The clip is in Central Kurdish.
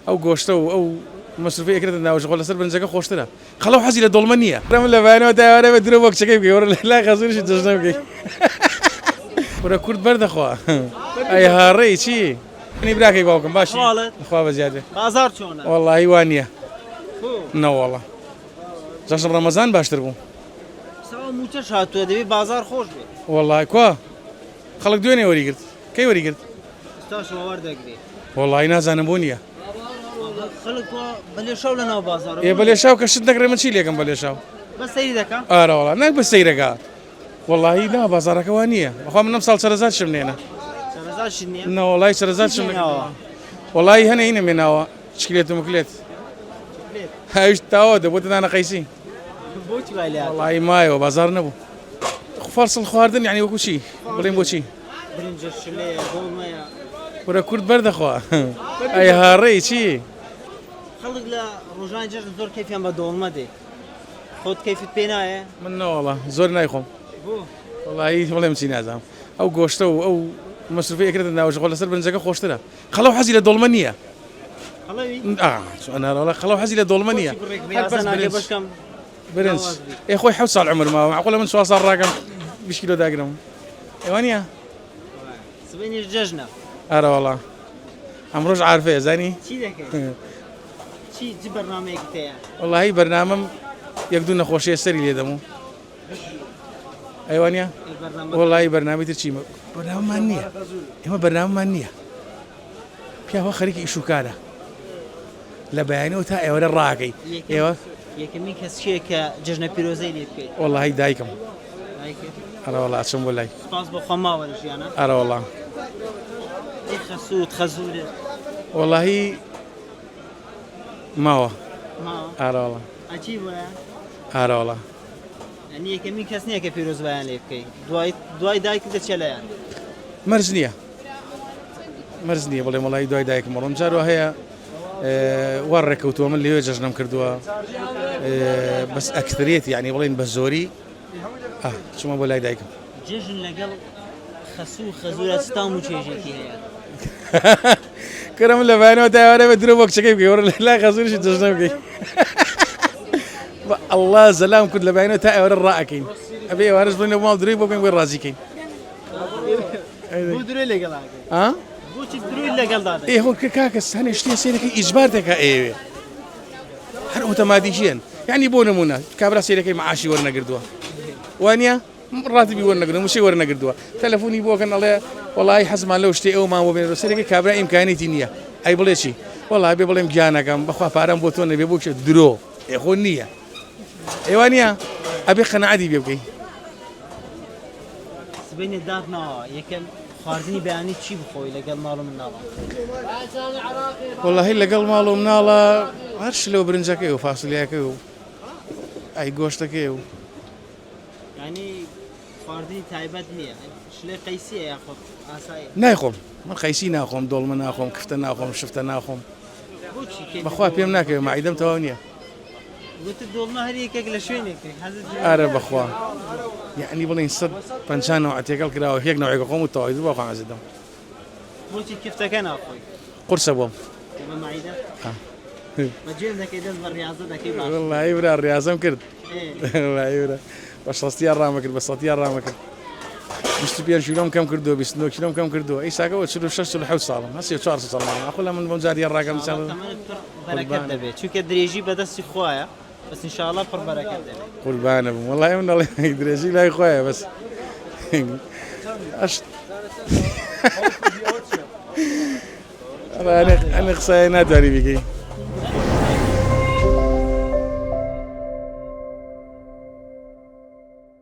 ئەو گۆشتە و ئەو مەسروفی ئەکرێتە ناوژەخۆ لەسەر برنجەکە خۆشترە خەڵەو حەزی لە دۆڵمە نییە رەم لە بەیانەوە داوارە بە درۆ بۆ کچەکەی بکەی وەرە لای خەزوریشی جەژنە بکەی وەرە کورد بەردەخوا ئەی هاڕێی چی نی براکەی باوکم باشی خوا بەزیادێ بازار چۆنە وەڵڵاهی وان نییە نەوەڵڵا جەژن ڕەمەزان باشتر بوو ساڵ موچەش هاتووە دەبێت بازار خۆش بێت وەڵڵای کوا خەڵک دوێنێ وەریگرت کەی وەریگرت ستاشەوە وەردەگرێت وەڵڵای نازانم بۆ نییە خەڵک بەلێ شەو لەناو بازار ئێ بەلێ شاو کە شت دەکرێ من چی لێکم بەلێ شاو بە سەیری دەکەم ئارە وەڵا ناک بە سەیرەکە وەڵڵاهی نا بازارەکە وان نییە بەخوا منم ساڵ چەرەزات شم نێنە سەرزاشی نییە نەوەڵای چەرەزات شم وەڵڵای هەنە هینە مێناوە چکلێت و مکلێت هاویش تاوە دەبۆتە دانە قەیسی بۆچی وای لێ وەڵڵای مایەوە بازار نەبوو فەرسڵ خواردن یعنی وەکو چی بڵێم بۆچی برنجە شلەیە گۆڵمەیە وەرە کورد بەردەخوا ئەی هاڕێی چی خەڵک لە ڕۆژانی جەژن زۆر کەیفیان بە دۆڵمە دێ خۆت کەیفت پێ نایە من نەوەڵە زۆر نایخۆم بۆ وەڵڵای بڵێم چی نازانم ئەو گۆشتە و ئەو مەسروفی ئەکرێتە ناوژەخۆ لەسەر برنجەکە خۆشترە خەڵەو حەزی لە دۆڵمە نییە خەڵەو حەزی لە دۆڵمە نییە برنج ئێ خۆی حەوت ساڵ عمر ماوە معقوڵە من 4 ساڵ ڕاکەم 20 کیلۆ داگرم ئێوە نییە سبەینیش جەژنە ئارە وەڵا ئەمڕۆژ عارفەیە زانی چی دەکەیت چی بەرنامەیەکت هەیە وەڵڵاهی بەرنامەم یەک دوو نەخۆشیە سەری لێ دەموو ئەیوە نییە وەڵڵاهی بەرنامی تر چیمە بەرنامەمان نییە ئێمە بەرنامەمان نییە پیاوە خەریکی ئیشوکارە لە بەیانەوە تا ئێوەرە ڕاکەی ئێوە یەکەمین کەس چییە کە جەژنە پیرۆزەی لێ بکەیت وەڵڵاهی دایکم ئەرە وەڵا چم بۆ لای سپاس بۆ خەماوە لە ژیانە ئەرە وەڵا خەسووت خەزوورت وەڵڵاهی ماوە ماوە ئارە وەڵا ئەچی بۆیە ئارە وەڵا ئەنی یەکەمین کەس نییە کە پیرۆزبیان لێ بکەیت دوای دایکت دەچێ لەیان مەرج نییە مەرج نییە بڵێ وەڵی دوای دایکم ڕۆم جارەوە هەیە وا ڕێکەوتووە من لێوێ جەژنم کردووە بەس ئەکترێت یعنی بڵێن بە زۆری چمە بۆ لای دایکم جێژن لەگەڵ خەسوو خەزورە ستام و چێژێکی هەیە کەرە من لە بەیانەوە داوارە بە درۆ بۆ کچەکەی بکەی وەرە لای خەزوریشی جەژنە بکەی الله زەلام کورد لە بەیانەوە تا ئێوەرە ڕائەکەین ئەبێ ئێوارەش بڵێنە ماڵ درۆی بۆ بکەین بۆی ڕازیکەین بۆ درۆی لەگەڵاکەی بۆچی دروی لەگەڵدا ئێ خۆ کاکەس هەنێ شتێ سێرەکەی ئیجبار دەکا ئێوێ هەر ئۆتۆماتیکیان یعنی بۆ نمونە کابرا سێرەکەی معاشی وەرنەگردووە وانە ڕاتبی وەرنەگرن وشەی وەرنەگردووە تەلەفۆنی بۆکەن ئەڵێ وەڵی حەزمان لەو شتێ ئەومان بۆ بێنەوە سێرەکەی کابرا ئیمکانێتی نییە ئەی بڵێ چی وەڵی بێ بڵێم گیانەکەم بەخوا پارەم بۆ تۆ نەبێ بۆ درۆ ئێ خۆ نییە ئێوە نییە ئەبێ قەنەعەتی پێ بکەی سبەینێ داد ناوە یەکەم خواردنی بەیانی چی بخۆی لەگەڵ ماڵ و مناڵە وەڵڵاهی لەگەڵ ماڵ و مناڵە هەر شلەوە برنجەکەی و فاسلیاکەی و ئای گۆشتەکەی و ینی خواردنی تایبەت نییە شلەی قەیسیە یاخۆ ئاساییە نایخۆم من قەیسی ناخۆم دۆڵمە ناخۆم کفتە ناخۆم شفتە ناخۆم بەخوا پێم ناکەوێت مەعیدەم تەواو نییە گوتت دۆڵمە هەر یەکێک لە شوێنێکی ئارە بەخوا یعنی بڵێن 150 نەوع تێکەڵ کراوە یەک نەوەیەکە خۆم و تەواوی دوو بەخوا حەزم بۆچی کفتەکە ناخۆی قورسە بۆم بە مەعیدە بەجێم دەکەی دەست بە ڕیاضە دەکەی باش وەڵڵاهی برا ڕیاضەم کرد وەڵڵاهی برا بە 60 ڕامەکرد بە 100 ڕامەکرد 25 کیلۆم کەم کردووە 29 کیلۆم کەم کردووە ئەی ساکەوە 46 ساڵم هەستی 4 ساڵم ئەخۆ لە من بۆم جاریە ڕاکەم بەرەکەت دەبێت چونکە درێژی بەدەستی خۆیە بەس ئینشاءالله پڕ بەرەکەت دەبێت قوربانە بم وەڵڵاهی من دەڵێ درێژی لای خۆیە بەس ئەنە قسەیە ناتوانی بگەی